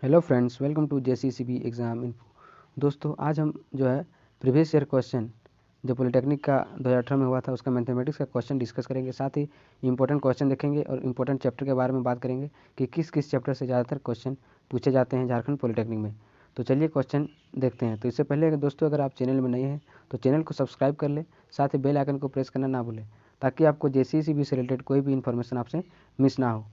Hello friends, welcome to JCCB exam info. दोस्तों, आज हम जो है प्रीवियस ईयर क्वेश्चन जो पॉलिटेक्निक का 2018 में हुआ था उसका मैथमेटिक्स का क्वेश्चन डिस्कस करेंगे। साथ ही इंपॉर्टेंट क्वेश्चन देखेंगे और इंपॉर्टेंट चैप्टर के बारे में बात करेंगे कि किस किस चैप्टर से ज़्यादातर क्वेश्चन पूछे जाते हैं झारखंड पॉलिटेक्निक में। तो चलिए क्वेश्चन देखते हैं। तो इससे पहले दोस्तों, अगर आप चैनल में नए हैं तो चैनल को सब्सक्राइब कर लें, साथ ही बेल आइकन को प्रेस करना ना भूलें ताकि आपको जेसीसीबी से रिलेटेड कोई भी इन्फॉर्मेशन आपसे मिस ना हो।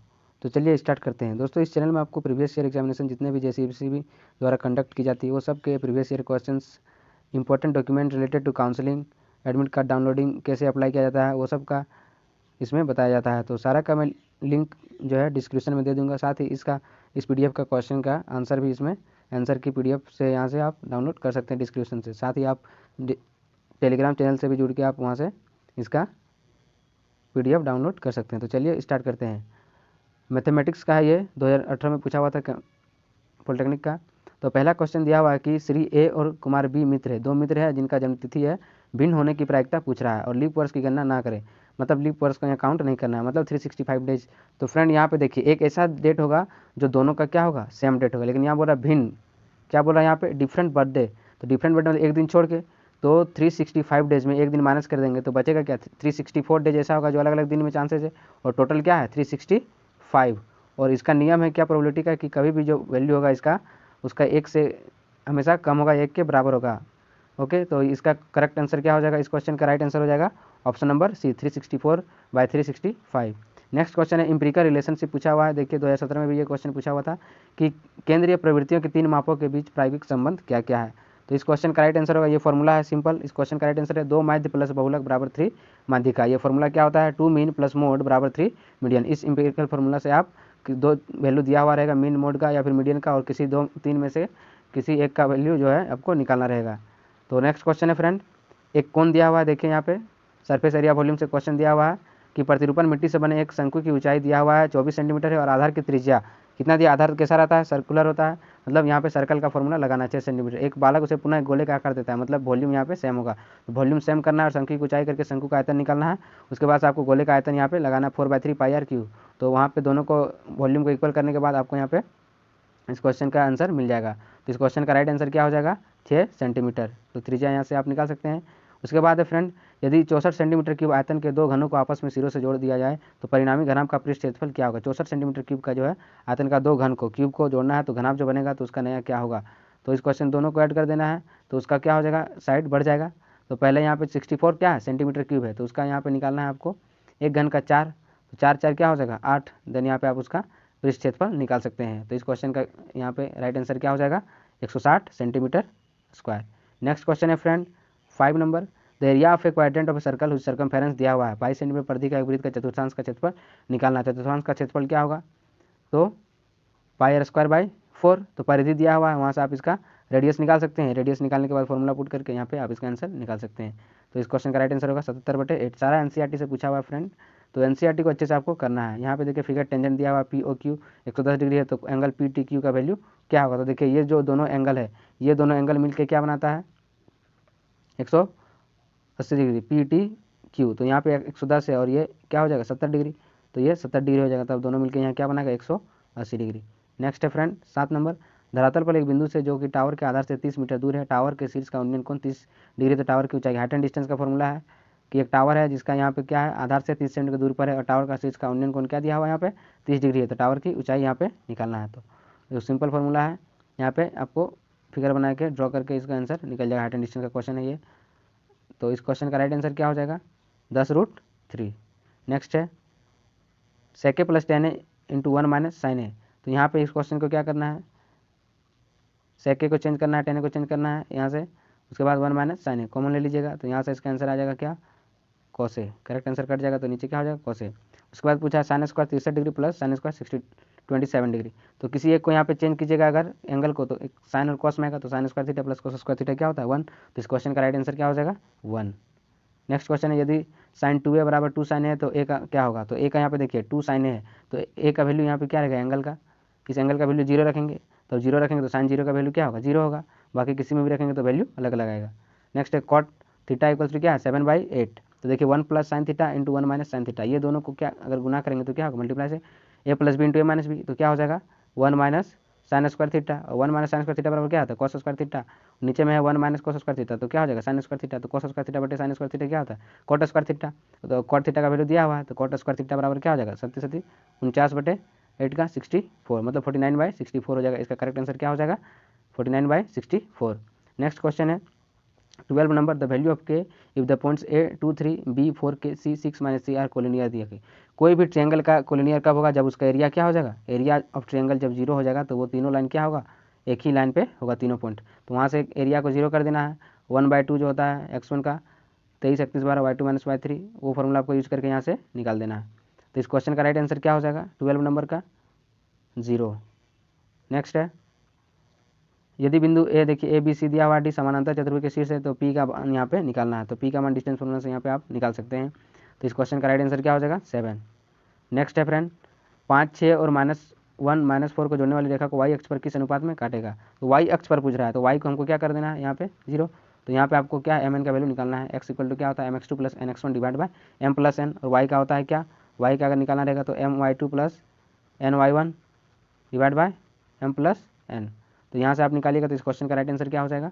तो चलिए स्टार्ट करते हैं। दोस्तों, इस चैनल में आपको प्रीवियस ईयर एग्जामिनेशन जितने भी जेसीबी द्वारा कंडक्ट की जाती है वो सब के previous year questions, important document related to counselling, admit card downloading कैसे अप्लाई किया जाता है वो सब का इसमें बताया जाता है। तो सारा का मैं लिंक जो है डिस्क्रिप्शन में दे दूंगा। साथ ही इस पीडीएफ का क्वेश्चन का आंसर भी इसमें आंसर की पीडीएफ से यहाँ से आप डाउनलोड कर सकते हैं डिस्क्रिप्शन से। साथ ही आप टेलीग्राम चैनल से भी जुड़ के आप वहाँ से इसका पीडीएफ डाउनलोड कर सकते हैं। तो चलिए स्टार्ट करते हैं। मैथमेटिक्स का है, ये 2018 में पूछा हुआ था पॉलिटेक्निक का। तो पहला क्वेश्चन दिया हुआ है कि श्री ए और कुमार बी मित्र है, दो मित्र है जिनका जन्मतिथि है भिन्न होने की प्रायिकता पूछ रहा है और लीप वर्ष की गणना ना करें। मतलब लीप वर्ष का यहाँ काउंट नहीं करना है, मतलब 365 डेज। तो फ्रेंड यहाँ पे देखिए, एक ऐसा डेट होगा जो दोनों का क्या होगा, सेम डेट होगा, लेकिन यहाँ बोल रहा है भिन्न, क्या बोल रहा है यहाँ पे, डिफरेंट बर्थडे। तो डिफरेंट बर्थडे मतलब एक दिन छोड़ के, तो 365 डेज में एक दिन माइनस कर देंगे तो बचेगा क्या, 364 डेज ऐसा होगा जो अलग अलग दिन में चांसेस है, और टोटल क्या है 365। और इसका नियम है क्या, प्रोबेबिलिटी का, कि कभी भी जो वैल्यू होगा इसका उसका एक से हमेशा कम होगा, एक के बराबर होगा। ओके, तो इसका करेक्ट आंसर क्या हो जाएगा, इस क्वेश्चन का राइट आंसर हो जाएगा option number C, 364/365। Next question है इंपेरिकल रिलेशनशिप पूछा हुआ है। देखिए 2017 में भी ये क्वेश्चन पूछा हुआ था कि केंद्रीय प्रवृत्तियों के तीन मापों के बीच प्रायोगिक संबंध क्या क्या है। तो इस क्वेश्चन का राइट आंसर होगा, ये फॉर्मूला है सिंपल। इस क्वेश्चन का राइट आंसर है 2 माध्य प्लस बहुलक बराबर 3 माध्यिका। ये फॉर्मूला क्या होता है, 2 मीन प्लस मोड बराबर 3 मीडियन। इस इंपेरिकल फॉर्मूला से आप दो वैल्यू दिया हुआ रहेगा, मीन मोड का या फिर मीडियन का, और किसी दो तीन में से किसी एक का वैल्यू जो है आपको निकालना रहेगा। तो नेक्स्ट क्वेश्चन है फ्रेंड, एक कोण दिया हुआ है। देखिए यहाँ पे सरफेस एरिया वॉल्यूम से क्वेश्चन दिया हुआ है कि प्रतिरूपण मिट्टी से बने एक शंकु की ऊंचाई दिया हुआ है 24 सेंटीमीटर है और आधार की त्रिज्या कितना दिया, आधार कैसा रहता है, सर्कुलर होता है, मतलब यहाँ पे सर्कल का फॉर्मूला लगाना 6 सेंटीमीटर। एक बालक उसे पुनः गोले का आकार देता है, मतलब वॉल्यूम यहाँ पे सेम होगा। तो वॉल्यूम सेम करना है और शंकु की ऊंचाई करके शंकु का आयतन निकालना है। उसके बाद आपको गोले का आयतन यहाँ पे लगाना है 4/3πr3। तो वहाँ पे दोनों को वॉल्यूम को इक्वल करने के बाद आपको यहाँ पे इस क्वेश्चन का आंसर मिल जाएगा। तो इस क्वेश्चन का राइट आंसर क्या हो जाएगा, 6 सेंटीमीटर। तो त्रिज्या यहाँ से आप निकाल सकते हैं। उसके बाद है फ्रेंड, यदि 64 सेंटीमीटर क्यूब आयतन के दो घनों को आपस में सिरों से जोड़ दिया जाए तो परिणामी घनाभ का पृष्ठ क्षेत्रफल क्या होगा। 64 सेंटीमीटर क्यूब का जो है आयतन का दो घन को क्यूब को जोड़ना है, तो घनाभ जो बनेगा तो उसका नया क्या होगा। तो इस क्वेश्चन दोनों को ऐड कर देना है, तो उसका क्या हो जाएगा, साइड बढ़ जाएगा। तो पहले यहाँ पे 64 क्या है, सेंटीमीटर क्यूब है, तो उसका यहाँ पे निकालना है आपको एक घन का 4, तो 4 4 क्या हो जाएगा 8। देन यहाँ पे आप उसका पृष्ठ क्षेत्रफल निकाल सकते हैं। तो इस क्वेश्चन का यहाँ पे राइट आंसर क्या हो जाएगा, 160 सेंटीमीटर स्क्वायर। नेक्स्ट क्वेश्चन है friend 5 number, the area of a quadrant of a circle whose circumference दिया हुआ है 22 सेंटीमीटर, परिधि का एक वृत्त का चतुर्थांश का क्षेत्रफल निकालना है। चतुर्थांश का क्षेत्रफल क्या होगा, तो πr²/4। तो परिधि दिया हुआ है, वहाँ से आप इसका रेडियस निकाल सकते हैं। रेडियस निकालने के बाद फॉर्मूला पुट करके यहाँ पे आप इसका आंसर निकाल सकते हैं। तो इस क्वेश्चन का राइट आंसर होगा 77/8। सारा एनसीईआरटी से पूछा हुआ है फ्रेंड, तो एनसीईआरटी को अच्छे से आपको करना है। यहाँ पे देखिए फिगर टेंजेंट दिया हुआ पी ओ क्यू 110 डिग्री है, तो एंगल पी टी क्यू का वैल्यू क्या होगा। तो देखिए ये जो दोनों एंगल है, ये दोनों एंगल मिलकर क्या बनाता है, 180 डिग्री पी टी क्यू। तो यहाँ पे 110 है और ये क्या हो जाएगा 70 डिग्री, तो ये 70 डिग्री हो जाएगा। तब दोनों मिलकर यहाँ क्या बनाएगा 180 डिग्री। नेक्स्ट है फ्रेंड 7 नंबर, धरातल पर एक बिंदु से जो कि टावर के आधार से 30 मीटर दूर है, टावर के शीर्ष का उन्नयन कोण 30 डिग्री। तो टावर की ऊंचाई, हाइट एंड डिस्टेंस का फॉर्मूला है कि एक टावर है जिसका यहाँ पे क्या है, आधार से 30 सेंटीमीटर दूर पर है और टावर का शीर्ष का उन्नयन कोण क्या दिया हुआ है यहाँ पे 30 डिग्री है। तो टावर की ऊंचाई यहाँ पे निकालना है। तो जो सिंपल फॉर्मूला है, यहाँ पे आपको फिगर बना के ड्रॉ करके इसका आंसर निकल जाएगा। हाइट एंड डिस्टेंस का क्वेश्चन है ये। तो इस क्वेश्चन का राइट आंसर क्या हो जाएगा, 10√3। नेक्स्ट है सेके प्लस टेन ए इंटू 1 माइनस साइन ए। तो यहाँ पे इस क्वेश्चन को क्या करना है, सेके को चेंज करना है, टेन को चेंज करना है यहाँ से, उसके बाद 1 माइनस साइन ए कॉमन ले लीजिएगा। तो यहाँ से इसका आंसर आ जाएगा क्या, कोसे। करेक्ट आंसर कट जाएगा तो नीचे क्या हो जाएगा, कोसे। उसके बाद पूछा sine square 63 degree plus sine square 27 degree. तो किसी एक को यहाँ पे चेंज कीजिएगा अगर एंगल को, तो एक साइन और कॉस में आएगा, तो sine square theta plus cos square theta क्या होता है 1। तो इस क्वेश्चन का राइट आंसर क्या हो जाएगा 1। नेक्स्ट क्वेश्चन है, यदि साइन 2a बराबर 2 साइन है तो ए का क्या होगा। तो ए का यहाँ पे देखिए 2 साइन है, तो ए का वैल्यू यहाँ पे क्या रहेगा एंगल का, इस एंगल का वैल्यू 0 रखेंगे। तो 0 रखेंगे तो साइन 0 का वैल्यू क्या होगा 0 होगा, बाकी किसी में भी रखेंगे तो वैल्यू अलग अलग आएगा। नेक्स्ट है कॉट थीटा इक्वल्स टू क्या है 7/8। तो देखिए 1 plus sine theta into 1 minus sine theta, ये दोनों को क्या अगर गुना करेंगे तो क्या होगा मल्टीप्लाई से a plus B into A minus B. तो क्या हो जाएगा 1 माइनस साइन स्क्वायर थीटा, और 1 माइनस साइन स्क्वायर थीटा बराबर क्या होता है कॉस स्क्वायर थीटा, नीचे में है 1 माइनस कॉस स्क्वायर थीटा, तो क्या हो जाएगा साइन स्क्वायर थीटा, तो कॉस स्क्वायर थीटा बटे साइन स्क्वायर थीटा क्या होता है कॉट स्क्वायर थीटा, तो कॉट थीटा का वैल्यू दिया हुआ है, तो कॉट स्क्वायर थीटा बराबर क्या हो जाएगा 49 बटे 8 का 64, मतलब 49/64 हो जाएगा। इसका करेक्ट आंसर क्या हो जाएगा 49/64। नेक्स्ट क्वेश्चन है 12 नंबर, द वैल्यू ऑफ के if the points A 2 3 B 4 के C 6 - C आर कोलिनियर दिया गया। कोई भी ट्रायंगल का कोलिनियर कब होगा, जब उसका एरिया क्या हो जाएगा, एरिया ऑफ ट्रायंगल जब 0 हो जाएगा, तो वो तीनों लाइन क्या होगा एक ही लाइन पे होगा तीनों पॉइंट, तो वहाँ से एरिया को 0 कर देना है। 1/2 जो होता है x1 का 23 31 12 y2 - y3, वो फॉर्मूला आपको यूज करके यहाँ से निकाल देना है। तो इस क्वेश्चन का राइट आंसर क्या हो जाएगा 12 नंबर का 0। नेक्स्ट है, यदि बिंदु ए देखिए ए बी सी दिया हुआ डी समानांतर चतुर्भुज के शीर्ष है, तो पी का यहाँ पे निकालना है, तो पी का मान डिस्टेंस फॉर्मूला से यहाँ पे आप निकाल सकते हैं। तो इस क्वेश्चन का राइट आंसर क्या हो जाएगा 7। नेक्स्ट है फ्रेंड, 5 6 और -1 -4 को जोड़ने वाली रेखा को y अक्ष पर किस अनुपात में काटेगा, तो y अक्ष पर पूछ रहा है, तो y को हमको क्या कर देना है यहाँ पे 0, तो यहाँ पे आपको क्या mn का वैल्यू निकालना है, x इक्वल टू क्या होता है mx2 + nx1 divide by m + n, और y का होता है क्या, y का अगर निकालना रहेगा तो my2 + ny1 divide by m + n, तो यहाँ से आप निकालिएगा, तो इस क्वेश्चन का राइट आंसर क्या हो जाएगा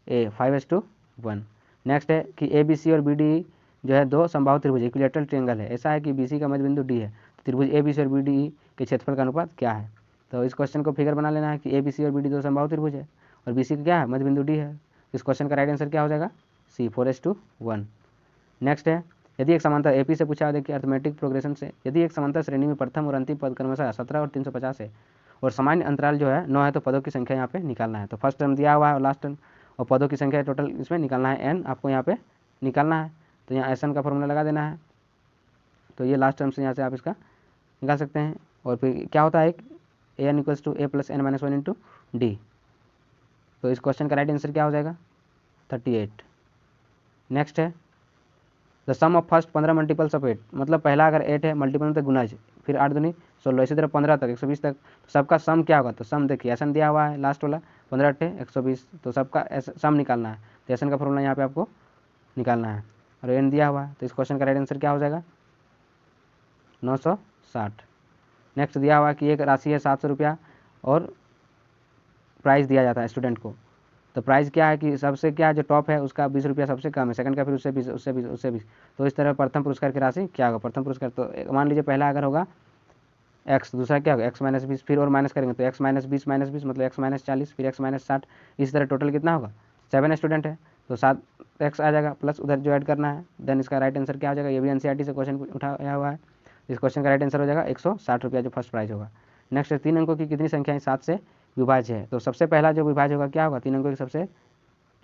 ए 5:1। नेक्स्ट है कि ए बी सी और बी डी जो है दो समबाहु त्रिभुज इक्विलेटरल ट्रायंगल है, ऐसा है कि बी सी का मध्य बिंदु डी है, तो त्रिभुज ए बी सी और बी डी के क्षेत्रफल का अनुपात क्या है, तो इस क्वेश्चन को फिगर बना लेना है कि ए बी सी और बी डी दो समबाहु त्रिभुज है और बी सी का क्या है मध्य बिंदु डी है। इस क्वेश्चन का राइट आंसर क्या हो जाएगा सी 4:1। नेक्स्ट है, यदि एक समांतर एपी से पूछा है, देखिए अर्थमेटिक प्रोग्रेशन से, यदि एक समांतर श्रेणी में प्रथम और अंतिम पद क्रमशः 17 और 350 है और सामान्य अंतराल जो है 9 है, तो पदों की संख्या यहाँ पे निकालना है। तो फर्स्ट टर्म दिया हुआ है और लास्ट टर्म और पदों की संख्या टोटल इसमें निकालना है n, आपको यहाँ पे निकालना है, तो यहाँ एस एन का फॉर्मूला लगा देना है, तो ये लास्ट टर्म से यहाँ से आप इसका निकाल सकते हैं। और फिर क्या होता है A N equals to A plus n - 1 into D, तो इस क्वेश्चन का राइट आंसर क्या हो जाएगा 38। नेक्स्ट है, the sum of first 15 multiples of 8, मतलब पहला अगर 8 है मल्टीपल तो गुना फिर 8 दूनी 16, इसी तरह 15 तक 120 तक, तो सबका सम क्या होगा, तो सम देखिए एसन दिया हुआ है लास्ट वाला 15 8 120, तो सबका सम निकालना है, तो एसन का फॉर्मूला यहाँ पे आपको निकालना है और एन दिया हुआ है, तो इस क्वेश्चन का राइट आंसर क्या हो जाएगा 960। नेक्स्ट दिया हुआ है कि एक राशि है 700 रुपया और प्राइस दिया जाता है स्टूडेंट को, तो प्राइस क्या है कि सबसे क्या जो टॉप है उसका 20 रुपया सबसे कम है, सेकंड का फिर उससे 20 उससे 20 उससे 20, तो इस तरह प्रथम पुरस्कार की राशि क्या होगा, प्रथम पुरस्कार तो मान लीजिए पहला अगर होगा x, दूसरा क्या होगा x - 20, फिर और माइनस करेंगे तो x - 20 - 20 मतलब x - 40, फिर x - 60, इस तरह टोटल कितना होगा 7 स्टूडेंट है तो 7x आ जाएगा, प्लस उधर जो ऐड करना है, देन इसका राइट आंसर क्या हो जाएगा, ये भी एनसीईआरटी से क्वेश्चन उठाया हुआ है, इस क्वेश्चन का राइट आंसर हो जाएगा 160 रुपया जो फर्स्ट प्राइज होगा। नेक्स्ट 3 अंकों की कितनी संख्याएं 7 से विभाज्य है, तो सबसे पहला जो विभाज्य होगा क्या होगा 3 अंकों की सबसे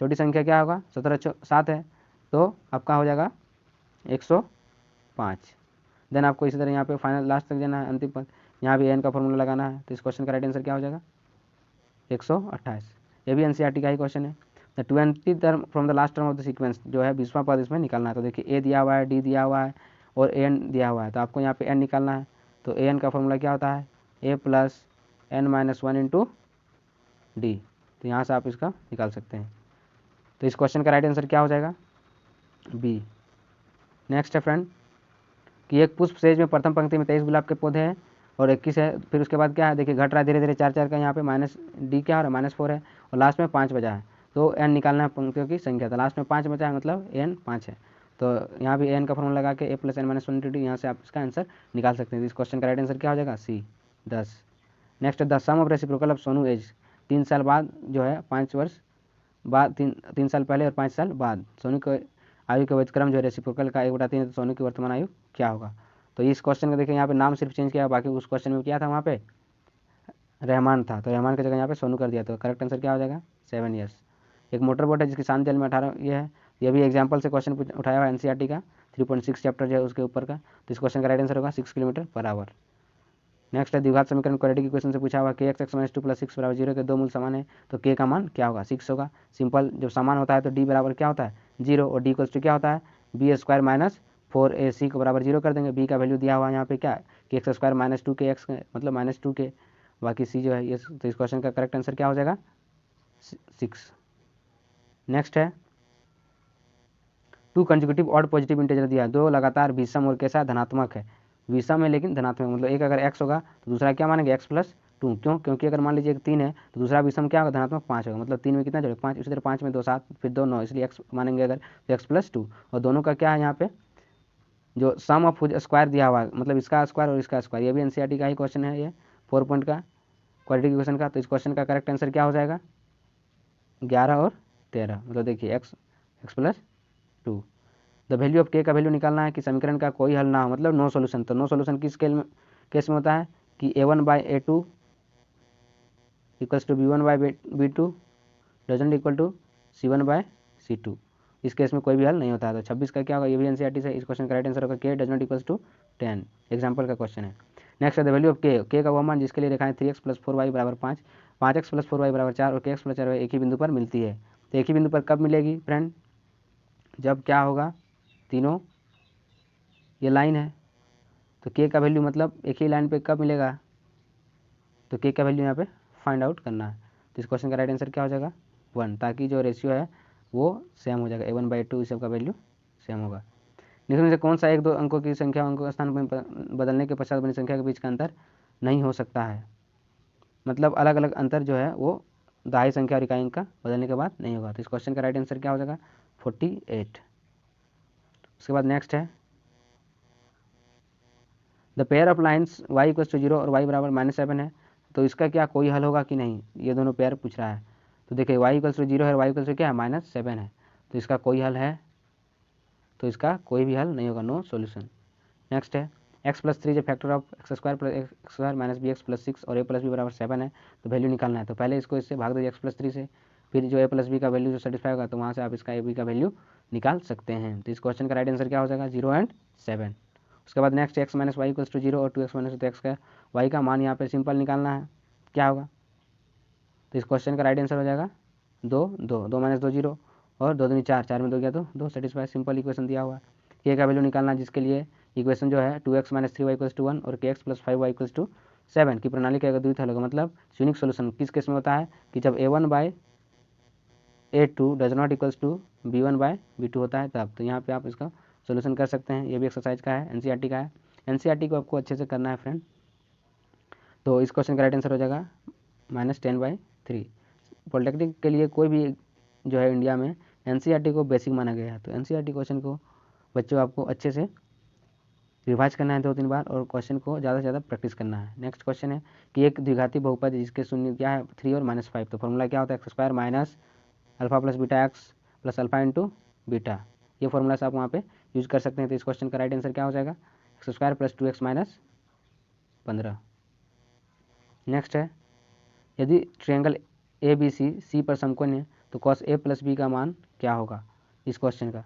छोटी संख्या क्या होगा 17 7 है, तो आपका हो जाएगा 105। देन आपको इसी तरह यहाँ पे फाइनल लास्ट तक जाना है अंतिम पद, यहाँ भी एन का फॉर्मूला लगाना है, तो इस क्वेश्चन का राइट आंसर क्या हो जाएगा 128। ये भी एनसीईआरटी का ही क्वेश्चन है। The 20 term from the last term of the sequence, जो है 20वां पद इसमें निकालना है, तो देखिए ए दिया हुआ है डी दिया हुआ है और ए एन दिया हुआ है, तो आपको यहाँ पे एन निकालना है, तो ए एन का फॉर्मूला क्या होता है ए प्लस n - 1 इंटू डी, तो यहाँ से आप इसका निकाल सकते हैं, तो इस क्वेश्चन का राइट आंसर क्या हो जाएगा बी। नेक्स्ट है फ्रेंड कि एक पुष्प सेज में प्रथम पंक्ति में 23 गुलाब के पौधे हैं और 21 है, फिर उसके बाद क्या है देखिए घट रहा है धीरे धीरे 4 4 का, यहाँ पे माइनस डी क्या हो रहा है -4 है और लास्ट में 5 बचा है, तो एन निकालना है पंक्तियों की संख्या, तो लास्ट में 5 बचा है मतलब एन 5 है, तो यहाँ भी एन का फॉर्मूला लगा के ए प्लस n - 1 इंटू डी, यहाँ से आप इसका आंसर निकाल सकते हैं, तो इस क्वेश्चन का राइट आंसर क्या हो जाएगा C 10। Next 10 sum of reciprocal of Sonu age, 3 साल बाद जो है 5 वर्ष बाद 3 साल पहले और 5 साल बाद सोनू के आयु के व्यतिक्रम जो है रेसिप्रोकल का 1/3 है, तो सोनू की वर्तमान आयु क्या होगा, तो इस क्वेश्चन का देखिए यहाँ पे नाम सिर्फ चेंज किया, बाकी उस क्वेश्चन में क्या था वहाँ पे रहमान था, तो रहमान की जगह यहाँ पे सोनू कर दिया, तो करेक्ट आंसर क्या हो जाएगा 7 ईयर्स। एक मोटर बोट है जिसकी शांत जल में 18 ये है, ये भी एग्जाम्पल से क्वेश्चन उठाया हुआ एनसीईआरटी का 3.6 चैप्टर जो है उसके ऊपर का, तो इस क्वेश्चन का राइट आंसर होगा 6 किलोमीटर पर आवर। नेक्स्ट है द्विघात समीकरण क्वाड्रेटिक इक्वेशन से पूछा हुआ के एक्स एक्स - 2 + 6 = 0 के दो मूल समान है, तो के का मान क्या होगा 6 होगा। सिंपल जब समान होता है तो डी बराबर क्या होता है 0 और डी इक्वल्स टू क्या होता है b² - 4ac को बराबर 0 कर देंगे, बी का वैल्यू दिया हुआ है यहाँ पे क्या है कि x² - 2 के एक्स मतलब -2 के, बाकी सी जो है ये, तो इस क्वेश्चन का करेक्ट आंसर क्या हो जाएगा 6। नेक्स्ट है 2 कंसेक्यूटिव ऑड पॉजिटिव इंटीजर दिया है, दो लगातार विषम और कैसा धनात्मक है, विषम है लेकिन धनात्मक, मतलब एक अगर x होगा तो दूसरा क्या मानेंगे x + 2। क्यों? क्योंकि अगर मान लीजिए 3 है तो दूसरा विषम क्या होगा, धनात्मक 5 होगा, मतलब 3 में कितना जोड़े 5, उसी तरह 5 में 2 7, फिर 2 9, इसलिए x मानेंगे अगर तो x प्लस 2, और दोनों का क्या है यहाँ पे जो सम ऑफ स्क्वायर दिया हुआ है, मतलब इसका स्क्वायर और इसका स्क्वायर, ये भी एनसीईआरटी का ही क्वेश्चन है, ये 4 पॉइंट का क्वाड्रेटिक इक्वेशन का। तो इस क्वेश्चन का करेक्ट आंसर क्या हो जाएगा, 11 और 13, मतलब देखिए x plus 2। The value of k का वैल्यू निकालना है कि समीकरण का कोई हल ना हो, मतलब नो सोल्यूशन। तो नो सोल्यूशन किस केस में होता है कि a1/a2 equals to b1/b2 doesn't equal to c1/c2। इस केस में कोई भी हल नहीं होता है। तो 26 का क्या होगा, ये भी एनसीईआरटी से, इस क्वेश्चन का राइट आंसर होगा k does not equals to 10। Example का क्वेश्चन है। नेक्स्ट है द वैल्यू ऑफ k का वह मान जिसके लिए रेखाएं 3x + 4y = 5, 5x + 4y = 4 और kx + 4y एक ही बिंदु पर मिलती है। तो एक ही बिंदु पर कब मिलेगी फ्रेंड, जब क्या होगा, तीनों ये लाइन है। तो k का वैल्यू मतलब एक ही लाइन पे कब मिलेगा, तो k का वैल्यू यहाँ पे फाइंड आउट करना है। तो इस क्वेश्चन का राइट आंसर क्या हो जाएगा, 1, ताकि जो रेशियो है वो सेम हो जाएगा, a1/2 इस सब का वैल्यू सेम होगा। निम्न में से कौन सा एक दो अंकों की संख्या अंकों का स्थान बदलने के पश्चात बनी संख्या के बीच का अंतर नहीं हो सकता है, मतलब अलग अलग अंतर जो है वो दहाई संख्या और इकाई अंक का बदलने के बाद नहीं होगा। तो इस क्वेश्चन का राइट आंसर क्या हो जाएगा, 48। उसके बाद नेक्स्ट है the pair of lines y = 0 और y = -7 है। तो इसका क्या कोई हल होगा कि नहीं, ये दोनों पेयर पूछ रहा है। तो देखिए y = 0 है और y = क्या है, -7 है, तो इसका कोई हल है, तो इसका कोई भी हल नहीं होगा, नो सॉल्यूशन। नेक्स्ट है x + 3 जो factor of x² + x² - bx + 6 और a + b = 7 है। तो वैल्यू निकालना है। तो पहले इसको इससे भाग दीजिए x + 3 से, फिर जो a + b का वैल्यू जो सेटिस्फाई होगा तो वहाँ से आप इसका a b का वैल्यू निकाल सकते हैं। तो इस क्वेश्चन का राइट आंसर क्या हो जाएगा, 0 और 7। उसके बाद नेक्स्ट x - y = 0 और 2x - x का y का मान यहाँ पे सिंपल निकालना है, क्या होगा। तो इस क्वेश्चन का राइट आंसर हो जाएगा 2 2 2 - 2 0 और 2 दूनी 4, 4 में 2 गया तो 2 सेटिस्फाई, सिंपल इक्वेशन दिया हुआ है। k का वैल्यू निकालना जिसके लिए इक्वेशन जो है 2x - 3y = 1 और kx + 5y = 7 की प्रणाली का द्वितीय हल होगा, मतलब यूनिक सोल्यूशन किस केस में होता है कि जब a1/a2 does not equals to b1/b2 होता है तब। तो यहाँ पे आप इसका सोल्यूशन कर सकते हैं, ये भी एक्सरसाइज का है, एनसीईआरटी का है, एनसीईआरटी को आपको अच्छे से करना है फ्रेंड। तो इस क्वेश्चन का राइट आंसर हो जाएगा -10/3। पॉलिटेक्निक के लिए कोई भी जो है इंडिया में एनसीईआरटी को बेसिक माना गया है। तो एनसीईआरटी क्वेश्चन को बच्चों आपको अच्छे से रिवाइज करना है 2-3 बार और क्वेश्चन को ज़्यादा से ज़्यादा प्रैक्टिस करना है। नेक्स्ट क्वेश्चन है कि एक द्विघाती बहुपद जिसके शून्य क्या है 3 और -5। तो फॉर्मूला क्या होता है, x² minus alpha plus beta x plus alpha into beta, ये फॉर्मूला से आप वहाँ पे यूज कर सकते हैं। तो इस क्वेश्चन का राइट आंसर क्या हो जाएगा, x² + 2x - 15। नेक्स्ट है यदि ट्रायंगल ABC C पर समकोण है तो cos A + B का मान क्या होगा इस क्वेश्चन का।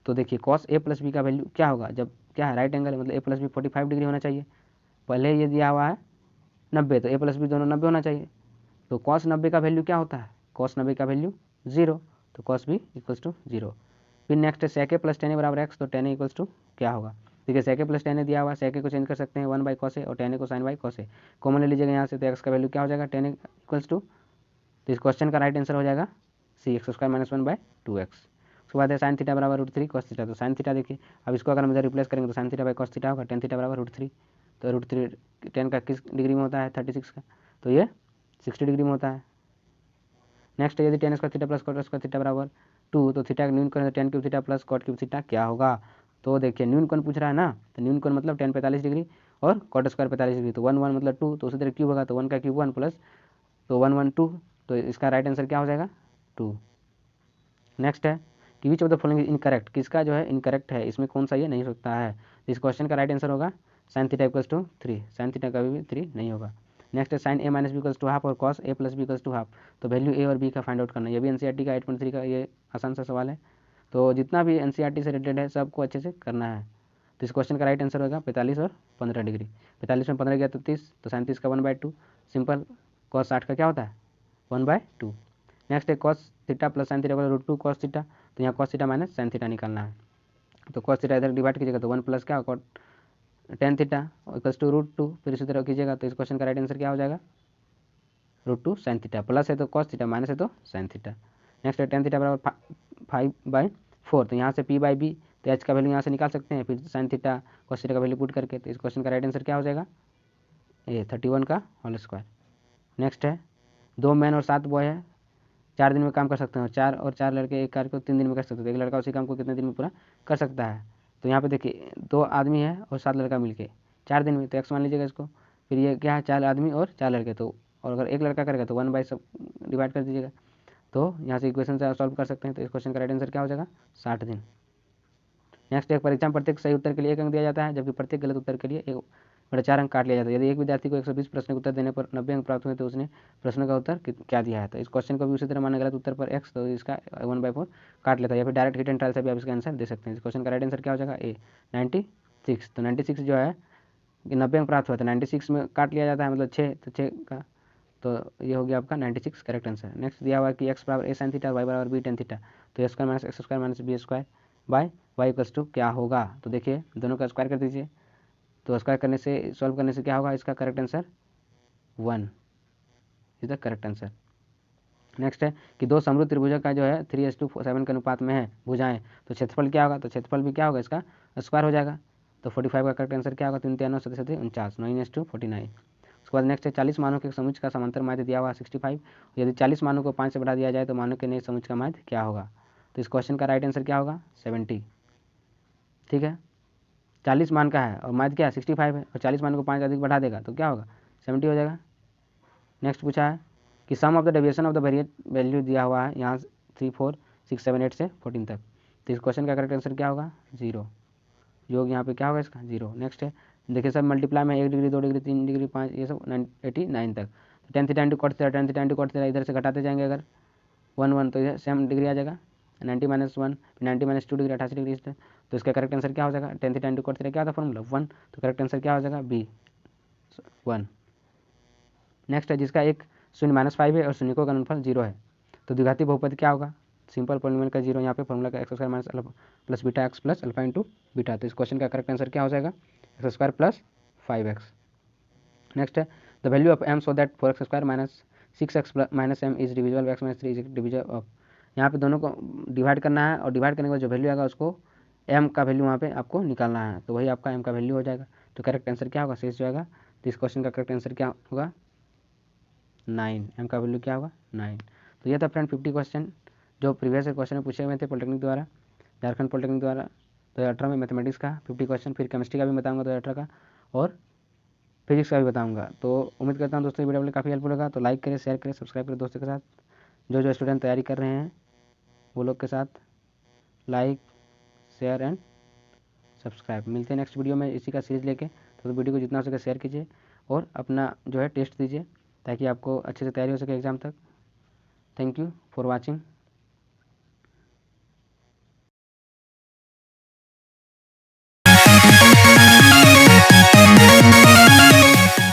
तो देखिए cos A + B का वैल्यू क्या होगा, जब क्या है राइट एंगल मतलब A + B 45 डिग्री होना चाहिए। पहले ये दिया हुआ है 90, तो A + B दोनों 90 होना चाहिए। तो cos 90 का वैल्यू क्या होता है, cos 90 का वैल्यू 0, तो cos B = 0। फिर नेक्स्ट है sec A + tan A = x, तो tan A = क्या होगा। देखिए sec A + tan A दिया हुआ है, sec A को चेंज कर सकते हैं 1/cos A और tan A को sin/cos A कॉमन ले लीजिएगा यहाँ से, तो x का वैल्यू क्या हो जाएगा tan A = तो इस क्वेश्चन का राइट आंसर हो जाएगा c x² - 1/2x। उसके बाद है sin थीटा = √3 cos थीटा। तो sin थीटा देखिए अब इसको अगर हम इधर रिप्लेस करेंगे तो sin थीटा/cos थीटा होगा, tan थीटा = √3। तो √3 tan का किस डिग्री में होता है 36 का, तो ये 60 डिग्री में होता है। नेक्स्ट यदि tan² theta plus cot² theta = 2 तो थीटा का न्यून कोण tan³ theta plus cot³ theta क्या होगा। तो देखिए न्यून कोण पूछ रहा है ना, तो न्यून कोण मतलब tan 45 डिग्री और cot² 45 डिग्री, तो 1 1 मतलब 2, तो उसी तरह क्यूब होगा, तो 1 का क्यूब 1 प्लस तो 1 1 2, तो इसका राइट आंसर क्या हो जाएगा 2। नेक्स्ट है कि which of the following incorrect, किसका जो है इनकरेक्ट है, इसमें कौन सा ये नहीं हो सकता है। इस क्वेश्चन का राइट आंसर होगा sin थीटा = 3, sin थीटा कभी भी 3 नहीं होगा। नेक्स्ट है sin A - B = हाफ और cos A + B = हाफ। तो वैल्यू A और B का फाइंड आउट करना है, ये भी एनसीईआरटी का 8.3 का ये आसान सा सवाल है। तो जितना भी एनसीईआरटी से रिलेटेड है सबको अच्छे से करना है। तो इस क्वेश्चन का राइट आंसर होगा 45 और 15 डिग्री। 45 में 15 गया तो 30, तो sin 30 का 1/2 सिंपल। cos 60 का क्या होता है 1/2। नेक्स्ट है cos theta plus sin theta = √2 cos theta, तो यहाँ cos theta minus sin theta निकालना है। तो cos थीटा इधर डिवाइड कीजिएगा तो 1 प्लस क्या tan थीटा = √2, फिर इसी तरह कीजिएगा। तो इस क्वेश्चन का राइट आंसर क्या हो जाएगा √2 sin थीटा, प्लस है तो cos थीटा, माइनस है तो sin थीटा। नेक्स्ट है tan थीटा = 5/4, तो यहाँ से p/b, तो h का वैल्यू यहाँ से निकाल सकते हैं, फिर sin थीटा cos थीटा का वैल्यू पुट करके। तो इस क्वेश्चन का राइट आंसर क्या हो जाएगा ये 31 का होल स्क्वायर। नेक्स्ट है 2 मैन और 7 बॉय है, 4 दिन में काम कर सकते हैं। 4 और 4 लड़के एक कार्य को 3 दिन में कर सकते हैं। एक लड़का उसी काम को कितने दिन में पूरा कर सकता है? तो यहाँ पे देखिए 2 आदमी है और 7 लड़का मिलके 4 दिन में, तो एक्स मान लीजिएगा इसको। फिर ये क्या है, 4 आदमी और 4 लड़के, तो और अगर एक लड़का करेगा तो 1 बाई सब डिवाइड कर दीजिएगा। तो यहाँ से इक्वेशन से सॉल्व कर सकते हैं। तो इस क्वेश्चन का राइट आंसर क्या हो जाएगा? 60 दिन। नेक्स्ट, एक परीक्षा में प्रत्येक सही उत्तर के लिए 1 अंक दिया जाता है, जबकि प्रत्येक गलत उत्तर के लिए 4 अंक काट लिया जाता है। यदि एक विद्यार्थी को 120 प्रश्न का उत्तर देने पर 90 अंक प्राप्त हुए तो उसने प्रश्न का उत्तर क्या दिया है? तो इस क्वेश्चन को भी उसी तरह माना गलत उत्तर पर x, तो इसका 1/4 काट लेता है, या फिर डायरेक्ट हिट एंड ट्रायल से भी आप इसका आंसर दे सकते हैं। इस क्वेश्चन का राइट आंसर क्या हो जाएगा? ए 96। तो 96 जो है कि 90 अंक प्राप्त हुआ तो 96 में काट लिया जाता है, मतलब 6, तो 6 का, तो ये हो गया आपका 96 करेक्ट आंसर। नेक्स्ट दिया हुआ है कि x बराबर a sin थीटा, y बराबर b tan थीटा, तो a² minus x² minus b² by y equals to क्या होगा? तो देखिए दोनों का स्क्वायर कर दीजिए, तो स्क्वायर करने से सॉल्व करने से क्या होगा? इसका correct answer 1 is the correct answer. Next है कि 2 समरूप त्रिभुजा का जो है 3:7 के अनुपात में है भुजाएं, तो क्षेत्रफल क्या होगा? तो क्षेत्रफल भी क्या होगा? इसका स्क्वायर हो जाएगा। तो 45 का करेक्ट आंसर क्या होगा? 3 9 7 49, 9:49। उसके बाद नेक्स्ट है 40 मानों के समुच्चय का समांतर माध्य दिया हुआ 65। यदि 40 मानों को 5 से बढ़ा दिया जाए तो मानों के नए समुच्चय का माध्य क्या होगा? तो इस क्वेश्चन का राइट आंसर क्या होगा? 70। ठीक है, 40 मान का है और माध्य क्या है? 65 है, और 40 मान को 5 अधिक बढ़ा देगा तो क्या होगा? 70 हो जाएगा। नेक्स्ट पूछा है कि sum of the deviation of the variate value दिया हुआ है यहाँ 3 4 6 7 8 से 14 तक, तो इस क्वेश्चन का करेक्ट आंसर क्या होगा? 0। योग यहाँ पे क्या होगा इसका? 0। नेक्स्ट है देखिए सब मल्टीप्लाई में 1 डिग्री 2 डिग्री 3 डिग्री 5 ये सब 89 तक, तो tan theta into cot theta, tan theta into cot theta इधर से घटाते जाएंगे, अगर 1 1 तो ये सेम डिग्री आ जाएगा। 90 - 1 90 - 2 डिग्री 88 डिग्री, तो इसका करेक्ट आंसर क्या हो जाएगा? tan theta into cot theta क्या था फॉर्मूला? 1, तो करेक्ट आंसर क्या हो जाएगा? बी 1। नेक्स्ट है जिसका एक 0 - 5 है और शून्य का गुणनफल 0 है, तो द्विघाती बहुपद क्या होगा? सिंपल पॉलिनोमियल का 0 यहाँ पे फॉर्मूला का x² minus alpha plus beta x plus alpha into beta, तो इस क्वेश्चन का करेक्ट आंसर क्या हो जाएगा? x² plus 5x। नेक्स्ट है the value of m so that 4x² minus 6x minus m is divisible x minus 3 is divisible of. यहाँ पे दोनों को डिवाइड करना है और डिवाइड करने के बाद जो वैल्यू आएगा उसको m का वैल्यू वहाँ पे आपको निकालना है, तो वही आपका m का वैल्यू हो जाएगा। तो करेक्ट आंसर क्या होगा? शेष जो आएगा, तो इस क्वेश्चन का करेक्ट आंसर क्या होगा? 9। m का वैल्यू क्या होगा? 9। तो ये था फ्रेंड 50 क्वेश्चन जो प्रीवियस क्वेश्चन में पूछे हुए थे पॉलिटेक्निक द्वारा, झारखंड पॉलिटेक्निक द्वारा 2018 में मैथमेटिक्स का 50 क्वेश्चन, फिर केमिस्ट्री का भी बताऊंगा 2018 का, और फिजिक्स का भी बताऊंगा। तो उम्मीद करता हूँ दोस्तों ये वीडियो काफ़ी हेल्पफुल होगा। तो लाइक करें, शेयर करें, सब्सक्राइब करें दोस्तों के साथ, जो स्टूडेंट तैयारी कर रहे हैं वो लोग के साथ लाइक शेयर एंड सब्सक्राइब। मिलते हैं नेक्स्ट वीडियो में इसी का सीरीज लेके, तो वीडियो को जितना हो सके शेयर कीजिए और अपना जो है टेस्ट दीजिए ताकि आपको अच्छे से तैयारी हो सके एग्ज़ाम तक। Thank you for watching.